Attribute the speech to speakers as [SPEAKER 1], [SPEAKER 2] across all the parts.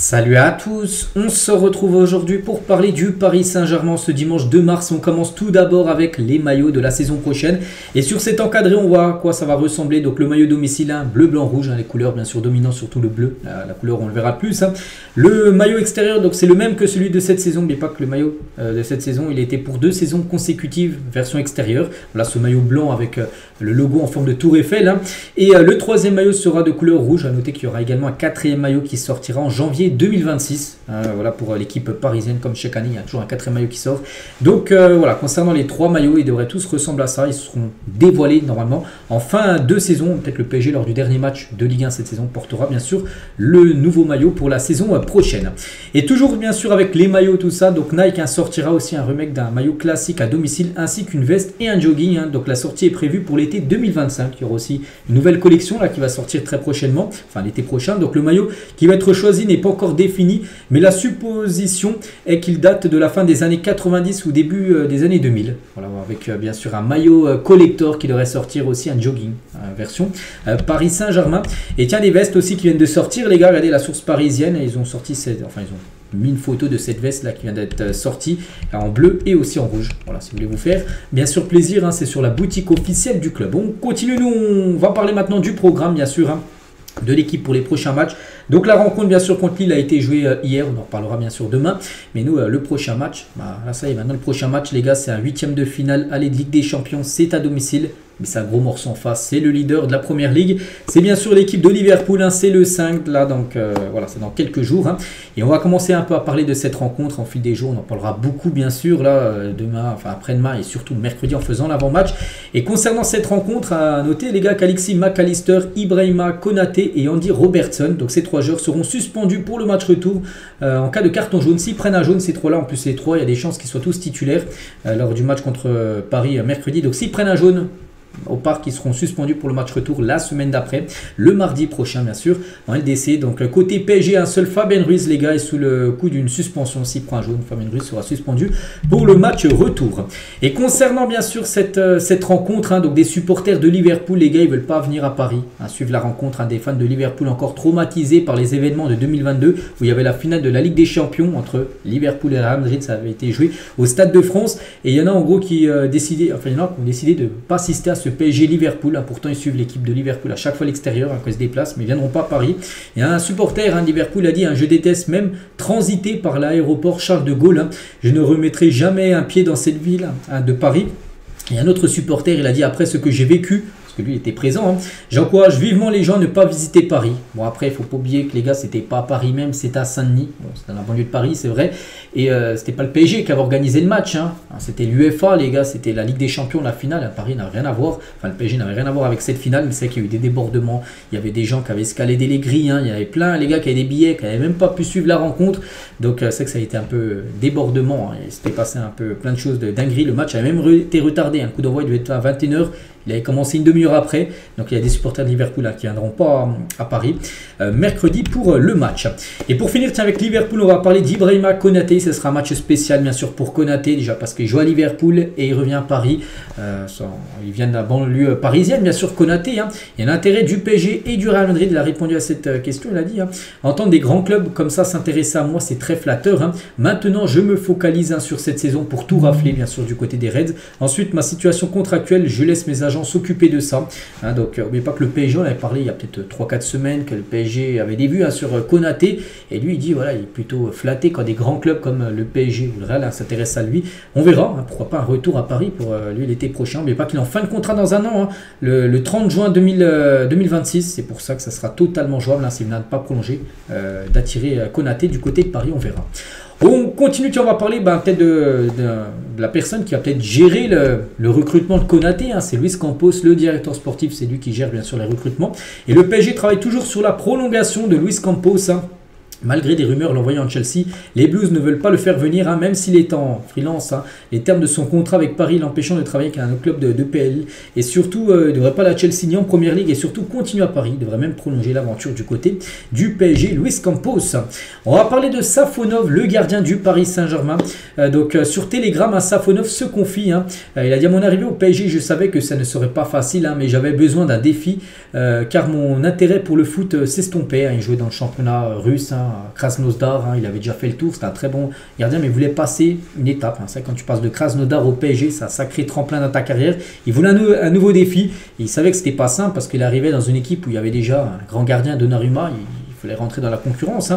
[SPEAKER 1] Salut à tous, on se retrouve aujourd'hui pour parler du Paris Saint-Germain ce dimanche 2 mars. On commence tout d'abord avec les maillots de la saison prochaine. Et sur cet encadré, on voit à quoi ça va ressembler. Donc le maillot domicile, bleu, blanc, rouge, les couleurs bien sûr dominant, surtout le bleu. La couleur on le verra plus. Le maillot extérieur, donc c'est le même que celui de cette saison, mais pas que le maillot de cette saison. Il était pour 2 saisons consécutives, version extérieure. Voilà ce maillot blanc avec le logo en forme de tour Eiffel. Et le troisième maillot sera de couleur rouge. À noter qu'il y aura également un quatrième maillot qui sortira en janvier 2026, voilà pour l'équipe parisienne. Comme chaque année il y a toujours un quatrième maillot qui sort, donc voilà, concernant les 3 maillots, ils devraient tous ressembler à ça. Ils seront dévoilés normalement en fin de saison. Peut-être le PSG lors du dernier match de Ligue 1 cette saison portera bien sûr le nouveau maillot pour la saison prochaine. Et toujours bien sûr avec les maillots tout ça, donc Nike sortira aussi un remake d'un maillot classique à domicile ainsi qu'une veste et un jogging, donc la sortie est prévue pour l'été 2025. Il y aura aussi une nouvelle collection là qui va sortir très prochainement, enfin l'été prochain. Donc le maillot qui va être choisi n'est pas encore défini, mais la supposition est qu'il date de la fin des années 90 ou début des années 2000. Voilà, avec bien sûr un maillot collector qui devrait sortir aussi, un jogging version Paris Saint-Germain. Et tiens, des vestes aussi qui viennent de sortir, les gars. Regardez la source parisienne, ils ont sorti ils ont mis une photo de cette veste là qui vient d'être sortie en bleu et aussi en rouge. Voilà, si vous voulez vous faire bien sûr plaisir, c'est sur la boutique officielle du club. On continue, nous on va parler maintenant du programme bien sûr, de l'équipe pour les prochains matchs. Donc la rencontre bien sûr contre Lille a été jouée hier, on en reparlera bien sûr demain. Mais nous le prochain match, là ça y est, maintenant le prochain match les gars, c'est un 8e de finale aller de Ligue des Champions, c'est à domicile. Mais c'est un gros morceau en face, c'est le leader de la première ligue. C'est bien sûr l'équipe de Liverpool, c'est le 5 là, donc voilà, c'est dans quelques jours. Et on va commencer un peu à parler de cette rencontre en fil des jours. On en parlera beaucoup bien sûr là, demain, enfin après-demain et surtout mercredi en faisant l'avant-match. Et concernant cette rencontre, à noter les gars qu'Alexis McAllister, Ibrahima Konaté et Andy Robertson, donc ces 3 joueurs seront suspendus pour le match retour en cas de carton jaune. S'ils prennent un jaune, ces 3 là, en plus les 3, il y a des chances qu'ils soient tous titulaires lors du match contre Paris mercredi. Donc s'ils prennent un jaune au parc, ils seront suspendus pour le match retour la semaine d'après, le mardi prochain bien sûr en LDC. Donc côté PSG, un seul Fabien Ruiz les gars est sous le coup d'une suspension. S'il prend un jaune, Fabien Ruiz sera suspendu pour le match retour. Et concernant bien sûr cette rencontre, donc des supporters de Liverpool les gars, ils veulent pas venir à Paris suivre la rencontre, des fans de Liverpool encore traumatisés par les événements de 2022 où il y avait la finale de la Ligue des Champions entre Liverpool et Real Madrid. Ça avait été joué au Stade de France et il y en a en gros qui décidé, enfin il y en a qui ont décidé de pas assister à ce PSG Liverpool. Pourtant ils suivent l'équipe de Liverpool à chaque fois à l'extérieur quand ils se déplacent, mais ils ne viendront pas à Paris. Et un supporter de Liverpool a dit, je déteste même transiter par l'aéroport Charles de Gaulle, je ne remettrai jamais un pied dans cette ville de Paris. Et un autre supporter, il a dit, après ce que j'ai vécu, parce que lui était présent, j'encourage vivement les gens à ne pas visiter Paris. Bon après il ne faut pas oublier que les gars c'était pas à Paris même, c'était à Saint-Denis, bon, c'était dans la banlieue de Paris c'est vrai, et c'était pas le PSG qui avait organisé le match, c'était l'UEFA les gars, c'était la Ligue des Champions, la finale. À Paris n'a rien à voir, enfin le PSG n'avait rien à voir avec cette finale, mais c'est qu'il y a eu des débordements, il y avait des gens qui avaient escaladé les grilles, il y avait plein les gars qui avaient des billets, qui n'avaient même pas pu suivre la rencontre, donc c'est que ça a été un peu débordement, il s'était passé un peu plein de choses de dinguerie. Le match a même été retardé, un coup d'envoi il devait être à 21h. Il avait commencé une demi-heure après, donc il y a des supporters de Liverpool qui ne viendront pas à Paris mercredi pour le match. Et pour finir, tiens, avec Liverpool, on va parler d'Ibrahima Konaté. Ce sera un match spécial bien sûr pour Konaté, déjà parce qu'il joue à Liverpool et il revient à Paris. Il vient de la banlieue parisienne, bien sûr Konaté. Il y a l'intérêt du PSG et du Real Madrid. Il a répondu à cette question, il a dit, entendre des grands clubs comme ça s'intéresser à moi, c'est très flatteur. Maintenant, je me focalise sur cette saison pour tout rafler, bien sûr, du côté des Reds. Ensuite, ma situation contractuelle, je laisse mes agents s'occuper de ça. Donc n'oubliez pas que le PSG, on avait parlé il y a peut-être 3-4 semaines que le PSG avait des vues sur Konaté, et lui il dit voilà, il est plutôt flatté quand des grands clubs comme le PSG ou le Real s'intéressent à lui. On verra, pourquoi pas un retour à Paris pour lui l'été prochain. N'oubliez pas qu'il est en fin de contrat dans un an, le 30 juin 2026. C'est pour ça que ça sera totalement jouable s'il n'a pas prolongé, d'attirer Konaté du côté de Paris. On verra. On continue, on va parler peut-être de la personne qui va peut-être gérer le recrutement de Konaté. C'est Luis Campos, le directeur sportif, c'est lui qui gère bien sûr les recrutements. Et le PSG travaille toujours sur la prolongation de Luis Campos. Malgré des rumeurs l'envoyant à Chelsea, les Blues ne veulent pas le faire venir, même s'il est en freelance. Les termes de son contrat avec Paris l'empêchant de travailler avec un autre club de PL. Et surtout, il ne devrait pas la Chelsea ni en Première Ligue et surtout continuer à Paris. Il devrait même prolonger l'aventure du côté du PSG, Luis Campos. On va parler de Safonov, le gardien du Paris Saint-Germain. Donc sur Telegram, Safonov se confie. Il a dit à mon arrivée au PSG, je savais que ça ne serait pas facile, mais j'avais besoin d'un défi car mon intérêt pour le foot s'estompait. Il jouait dans le championnat russe, Krasnodar, il avait déjà fait le tour, c'était un très bon gardien, mais il voulait passer une étape. C'est quand tu passes de Krasnodar au PSG, c'est un sacré tremplin dans ta carrière. Il voulait un nouveau défi, et il savait que c'était pas simple parce qu'il arrivait dans une équipe où il y avait déjà un grand gardien, Donnarumma. Il fallait rentrer dans la concurrence.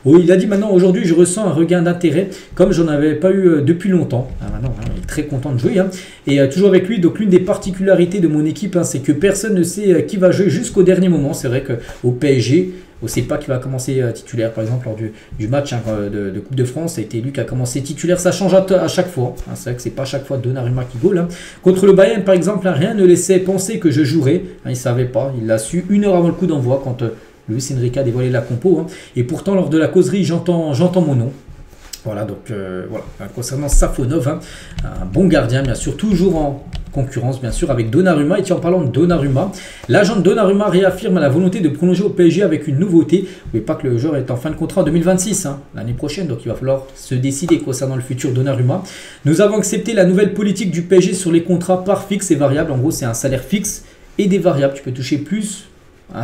[SPEAKER 1] Il a dit maintenant, aujourd'hui, je ressens un regain d'intérêt comme j'en avais pas eu depuis longtemps. Maintenant, il est très content de jouer. Et toujours avec lui, donc l'une des particularités de mon équipe, c'est que personne ne sait qui va jouer jusqu'au dernier moment. C'est vrai qu'au PSG, on ne sait pas qui va commencer titulaire. Par exemple, lors du match de Coupe de France, ça a été lui qui a commencé titulaire. Ça change à chaque fois. C'est vrai que c'est pas à chaque fois Donnarumma qui goal. Contre le Bayern, par exemple, rien ne laissait penser que je jouerais. Il ne savait pas. Il l'a su 1 heure avant le coup d'envoi quand Luis Enrique a dévoilé la compo. Et pourtant, lors de la causerie, j'entends mon nom. Voilà, donc voilà. Concernant Safonov, un bon gardien, bien sûr, toujours en concurrence, bien sûr, avec Donnarumma. Et en parlant de Donnarumma, l'agent de Donnarumma réaffirme la volonté de prolonger au PSG avec une nouveauté. N'oubliez pas que le joueur est en fin de contrat en 2026, l'année prochaine, donc il va falloir se décider concernant le futur Donnarumma. Nous avons accepté la nouvelle politique du PSG sur les contrats par fixe et variable. En gros, c'est un salaire fixe et des variables. Tu peux toucher plus.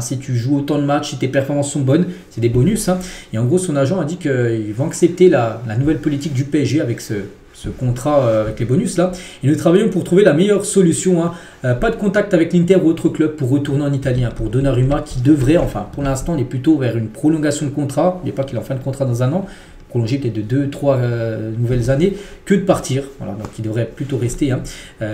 [SPEAKER 1] Si tu joues autant de matchs, si tes performances sont bonnes, c'est des bonus. Et en gros, son agent a dit qu'ils vont accepter la nouvelle politique du PSG avec ce contrat avec les bonus là. Et nous travaillons pour trouver la meilleure solution. Pas de contact avec l'Inter ou autre club pour retourner en Italie. Pour Donnarumma qui devrait, enfin pour l'instant, il est plutôt vers une prolongation de contrat. N'oubliez pas qu'il est en fin de contrat dans un an. Prolonger peut-être de 2-3 nouvelles années que de partir. Voilà, donc il devrait plutôt rester.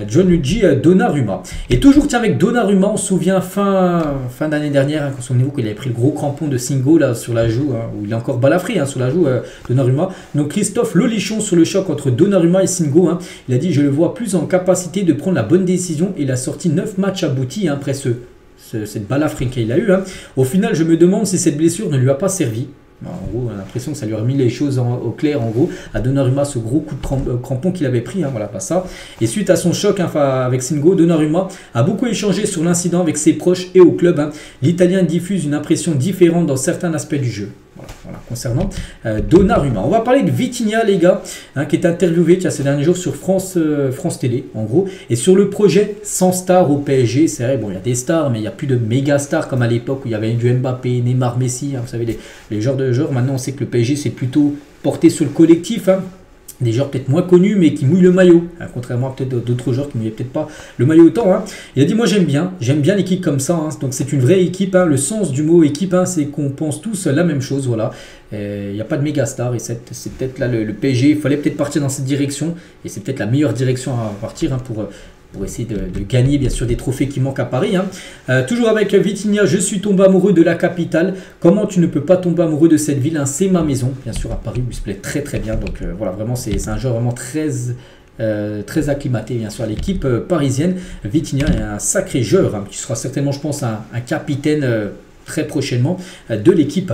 [SPEAKER 1] Gianluigi Donnarumma. Et toujours avec Donnarumma, on se souvient fin d'année dernière, souvenez-vous qu'il avait pris le gros crampon de Singo là, sur la joue, où il est encore balafré sur la joue, Donnarumma. Donc Christophe Lolichon sur le choc entre Donnarumma et Singo. Il a dit, je le vois plus en capacité de prendre la bonne décision. Il a sorti 9 matchs aboutis après cette balafrée qu'il a eu. Au final, je me demande si cette blessure ne lui a pas servi. En gros, on a l'impression que ça lui a remis les choses au clair, en gros, à Donnarumma, ce gros coup de crampon qu'il avait pris, voilà, pas ça. Et suite à son choc avec Singo, Donnarumma a beaucoup échangé sur l'incident avec ses proches et au club. L'Italien diffuse une impression différente dans certains aspects du jeu. Voilà, concernant Donnarumma. On va parler de Vitinha, les gars, qui est interviewé ces derniers jours sur France Télé, en gros, et sur le projet sans stars au PSG. C'est vrai, bon, il y a des stars, mais il n'y a plus de méga stars comme à l'époque où il y avait du Mbappé, Neymar, Messi, vous savez, les genres de joueurs. Maintenant, on sait que le PSG, c'est plutôt porté sur le collectif, des joueurs peut-être moins connus mais qui mouillent le maillot, contrairement à peut-être d'autres joueurs qui ne mouillaient peut-être pas le maillot autant. Il a dit, moi j'aime bien l'équipe comme ça, donc c'est une vraie équipe. Le sens du mot équipe, c'est qu'on pense tous la même chose, voilà. Il n'y a pas de méga star et c'est peut-être là le PSG, il fallait peut-être partir dans cette direction et c'est peut-être la meilleure direction à partir pour essayer de gagner bien sûr des trophées qui manquent à Paris. Toujours avec Vitinha, je suis tombé amoureux de la capitale. Comment tu ne peux pas tomber amoureux de cette ville, c'est ma maison. Bien sûr à Paris où il se plaît très très bien. Donc voilà, vraiment c'est un joueur vraiment très acclimaté bien sûr à l'équipe parisienne. Vitinha est un sacré joueur qui sera certainement je pense un capitaine très prochainement de l'équipe.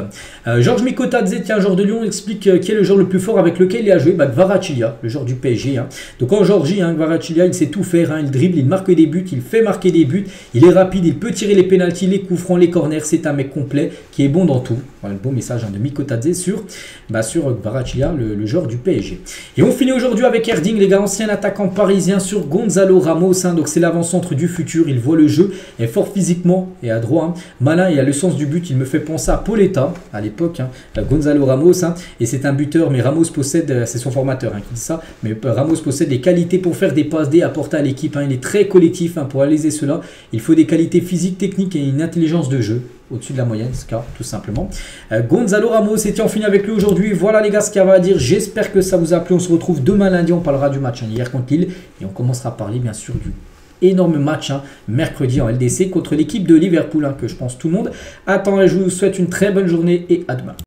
[SPEAKER 1] Georges Mikotadze, un joueur de Lyon, explique qui est le joueur le plus fort avec lequel il a joué. Kvaratskhelia, le joueur du PSG. Donc en Géorgie, Kvaratskhelia, il sait tout faire. Il dribble, il marque des buts, il fait marquer des buts. Il est rapide, il peut tirer les pénaltys, les coups francs, les corners. C'est un mec complet qui est bon dans tout. Voilà le beau message de Mikotadze sur Kvaratskhelia, le joueur du PSG. Et on finit aujourd'hui avec Erding, les gars, ancien attaquant parisien sur Gonzalo Ramos. Donc c'est l'avant-centre du futur. Il voit le jeu, est fort physiquement et adroit, malin et a le sens du but. Il me fait penser à Pauletta à l'époque, Gonzalo Ramos, et c'est un buteur, mais Ramos possède, c'est son formateur qui dit ça, mais Ramos possède des qualités pour faire des passes D apporter à l'équipe. Il est très collectif pour réaliser cela. Il faut des qualités physiques, techniques et une intelligence de jeu au-dessus de la moyenne, ce cas tout simplement. Gonzalo Ramos, c'était en fini avec lui aujourd'hui. Voilà les gars ce qu'il y avait à dire. J'espère que ça vous a plu. On se retrouve demain lundi. On parlera du match hier contre Lille et on commencera à parler bien sûr du énorme match mercredi en LDC contre l'équipe de Liverpool que je pense tout le monde attend. Je vous souhaite une très bonne journée et à demain.